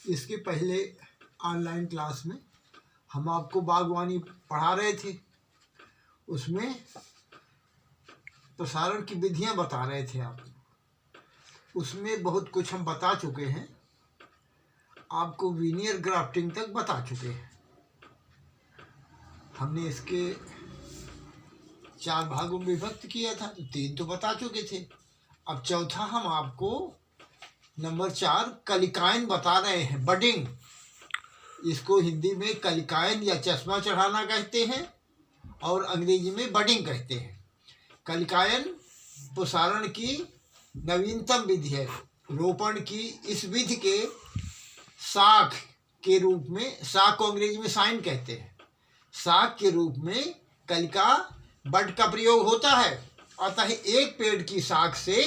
इसके पहले online class में हम आपको बागवानी पढ़ा रहे थे। उसमें प्रसारण की विधियां बता रहे थे आपको। उसमें बहुत कुछ हम बता चुके हैं, आपको वीनियर ग्राफ्टिंग तक बता चुके हैं। हमने इसके 4 भागों में विभक्त किया था, तो 3 तो बता चुके थे। अब चौथा हम आपको नंबर 4 कलिकायन बता रहे हैं, बडिंग। इसको हिंदी में कलिकायन या चश्मा चढ़ाना कहते हैं और अंग्रेजी में बडिंग कहते हैं। कलिकायन प्रसारण की नवीनतम विधि है। रोपण की इस विधि के शाख के रूप में, शाख को अंग्रेजी में साइन कहते हैं, शाख के रूप में कलिका बड का प्रयोग होता है। अतः एक पेड़ की शाख से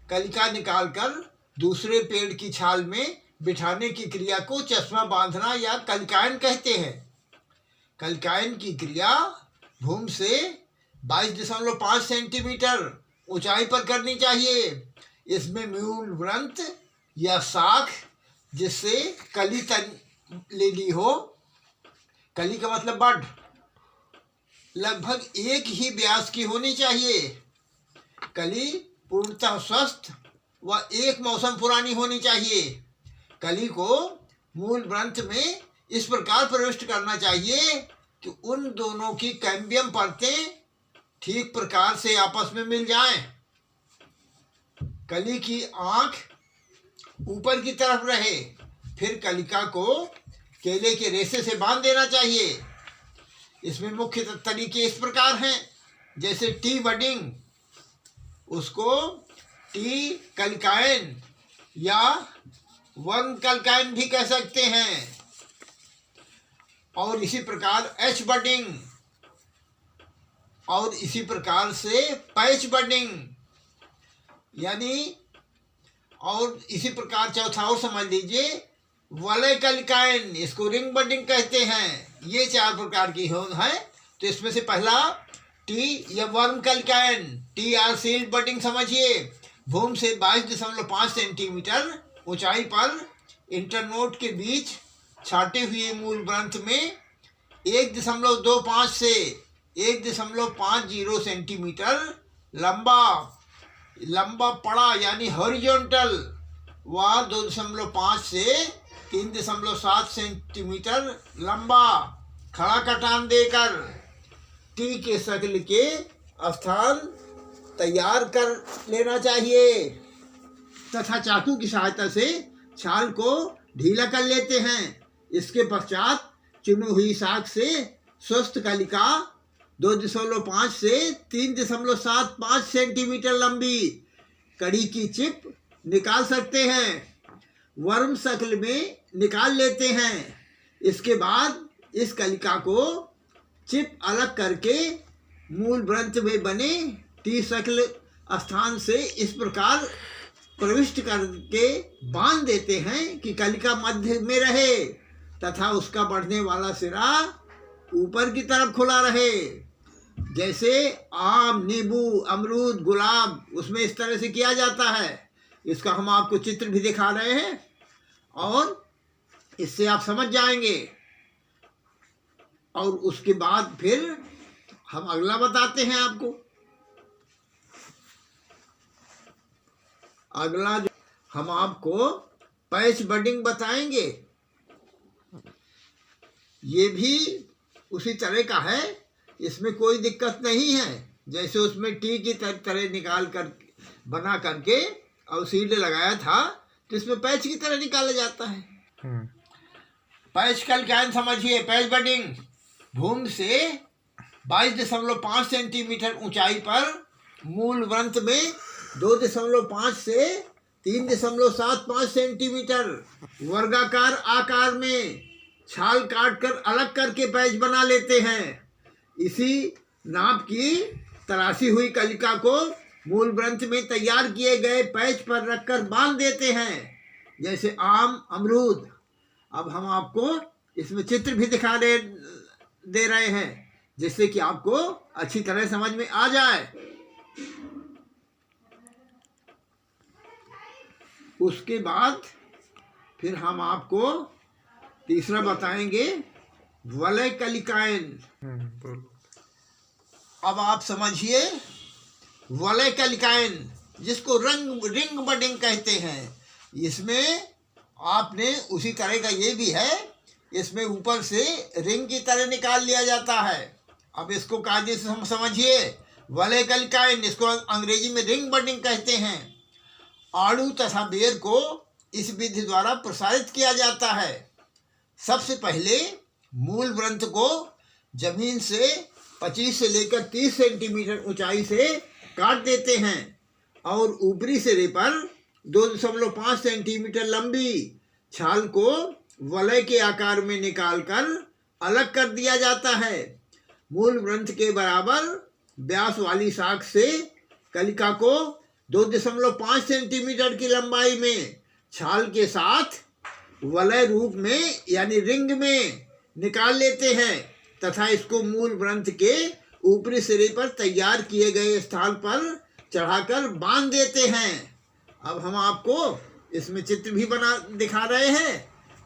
कलिका निकालकर दूसरे पेड़ की छाल में बिठाने की क्रिया को चश्मा बांधना या कलिकायन कहते हैं। कलिकायन की क्रिया भूमि से 22.5 सेंटीमीटर ऊंचाई पर करनी चाहिए। इसमें मूल ग्रंथ या शाख जिससे कली ले ली हो, कली का मतलब बड, लगभग एक ही व्यास की होनी चाहिए। कली पूर्णतः स्वस्थ व एक मौसम पुरानी होनी चाहिए। कली को मूल ग्रंथ में इस प्रकार प्रविष्ट करना चाहिए कि उन दोनों की कैम्बियम परतें ठीक प्रकार से आपस में मिल जाएं। कली की आंख ऊपर की तरफ रहे। फिर कलिका को केले के रेशे से बांध देना चाहिए। इसमें मुख्य तरीके इस प्रकार हैं, जैसे टी बडिंग, उसको टी कलिकायन या वर्म कलिकायन भी कह सकते हैं। और इसी प्रकार एच बडिंग, और इसी प्रकार से पैच बडिंग, यानी, और इसी प्रकार चौथा और समझ लीजिए वलय कलिकायन, इसको रिंग बडिंग कहते हैं। ये 4 प्रकार की है। तो इसमें से पहला टी या वर्म कलिकायन, टी आर सील्ड बडिंग समझिए। भूमि से 22.5 सेंटीमीटर ऊंचाई पर इंटरनोड के बीच छाटे हुए मूल ग्रंथ में 1.25 से 1.50 सेंटीमीटर लंबा पड़ा यानी हॉरिजॉन्टल व 2.5 से 3.7 सेंटीमीटर लंबा खड़ा कटान देकर टी के शक्ल के स्थान तैयार कर लेना चाहिए तथा चाकू की सहायता से छाल को ढीला कर लेते हैं। इसके पश्चात चुनी हुई शाख से स्वस्थ कलिका 2.5 से 3.75 सेंटीमीटर लंबी कड़ी की चिप निकाल सकते हैं। वर्म शक्ल में निकाल लेते हैं। इसके बाद इस कलिका को चिप अलग करके मूल ग्रंथ में बने टी शक्ल स्थान से इस प्रकार प्रविष्ट करके बांध देते हैं कि कलिका मध्य में रहे तथा उसका बढ़ने वाला सिरा ऊपर की तरफ खुला रहे। जैसे आम, नींबू, अमरूद, गुलाब, उसमें इस तरह से किया जाता है। इसका हम आपको चित्र भी दिखा रहे हैं और इससे आप समझ जाएंगे। और उसके बाद फिर हम अगला बताते हैं आपको। अगला जो हम आपको पैच बडिंग बताएंगे, ये भी उसी तरह का है। इसमें कोई दिक्कत नहीं है। जैसे उसमें टी की तरह निकाल कर बना करके और सीड लगाया था, तो इसमें पैच की तरह निकाला जाता है। पैच कलिकायन समझिए। पैच बडिंग भूमि से 22.5 सेंटीमीटर ऊंचाई पर मूल ग्रंथ में 2.5 से 3.75 सेंटीमीटर वर्गाकार आकार में छाल काटकर अलग करके पैच बना लेते हैं। इसी नाप की तराशी हुई कलिका को मूल ग्रंथ में तैयार किए गए पैच पर रखकर बांध देते हैं, जैसे आम, अमरूद। अब हम आपको इसमें चित्र भी दिखा दे रहे हैं, जिससे कि आपको अच्छी तरह समझ में आ जाए। उसके बाद फिर हम आपको तीसरा बताएंगे वलय कलिकाएं। अब आप समझिए वलय कलिकाएं, जिसको रिंग बडिंग कहते हैं। इसमें आपने उसी तरह का ये भी है, इसमें ऊपर से रिंग की तरह निकाल लिया जाता है। अब इसको कायदे से समझिए, वलय कलिकाएं, इसको अंग्रेजी में रिंग बडिंग कहते हैं। आड़ू तथा बेर को इस विधि द्वारा प्रसारित किया जाता है। सबसे पहले मूल ग्रंथ को जमीन से 25 से लेकर 30 सेंटीमीटर ऊंचाई से काट देते हैं और ऊपरी सिरे पर 2.5 सेंटीमीटर लंबी छाल को वलय के आकार में निकालकर अलग कर दिया जाता है। मूल ग्रंथ के बराबर व्यास वाली शाख से कलिका को 2.5 सेंटीमीटर की लंबाई में छाल के साथ वलय रूप में यानी रिंग में निकाल लेते हैं तथा इसको मूल ग्रंथ के ऊपरी सिरे पर तैयार किए गए स्थान पर चढ़ाकर बांध देते हैं। अब हम आपको इसमें चित्र भी दिखा रहे हैं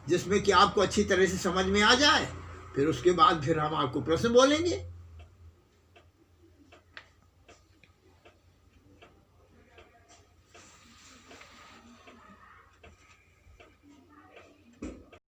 जिसमें कि आपको अच्छी तरह से समझ में आ जाए। फिर उसके बाद फिर हम आपको प्रश्न बोलेंगे।